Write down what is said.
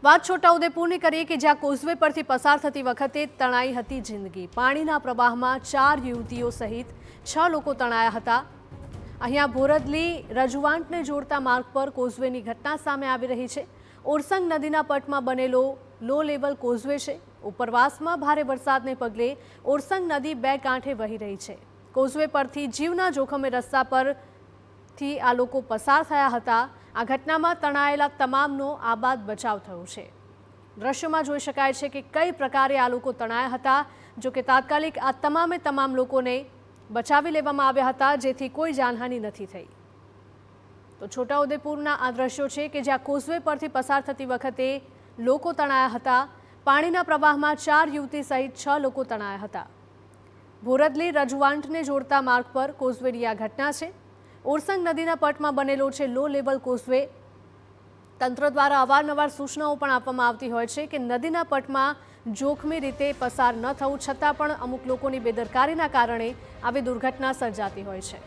વાત છોટાઉદેપુરની કરીએ કે જ્યાં કોઝવે પરથી પસાર થતી વખતે તણાઈ હતી જિંદગી। પાણીના પ્રવાહમાં 4 યુવતીઓ સહિત 6 લોકો તણાયા હતા। અહીંયા બોરદલી રજવાંટને જોડતા માર્ગ પર કોઝવેની ઘટના સામે આવી રહી છે। ઓરસંગ નદીના પટમાં બનેલો લો લેવલ કોઝવે છે। ઉપરવાસમાં ભારે વરસાદને પગલે ઓરસંગ નદી 2 કાંઠે વહી રહી છે। કોઝવે પરથી જીવના જોખમે રસ્તા પરથી આ લોકો પસાર થયા હતા। આ ઘટનામાં તણાયેલા તમામનો આબાદ બચાવ થયો છે। દ્રશ્યમાં જોઈ શકાય છે કે કઈ પ્રકારે આ લોકો તણાયા હતા। જો કે તાત્કાલિક આ તમામ લોકોને બચાવી લેવામાં આવ્યા હતા, જેથી કોઈ જાનહાનિ નથી થઈ। તો છોટાઉદેપુરના આ દ્રશ્યો છે કે જ્યાં કોઝવે પરથી પસાર થતી વખતે લોકો તણાયા હતા। પાણીના પ્રવાહમાં 4 યુવતી સહિત 6 લોકો તણાયા હતા। બોરદલી રજવાંટને જોડતા માર્ગ પર કોઝવેની આ ઘટના છે। ઓરસંગ નદીના પટમાં બનેલો છે લો લેવલ કોઝવે। તંત્ર દ્વારા અવારનવાર સૂચનાઓ પણ આપવામાં આવતી હોય છે કે નદીના પટમાં જોખમી રીતે પસાર ન થવું, છતાં પણ અમુક લોકોની બેદરકારીના કારણે આવી દુર્ઘટના સર્જાતી હોય છે।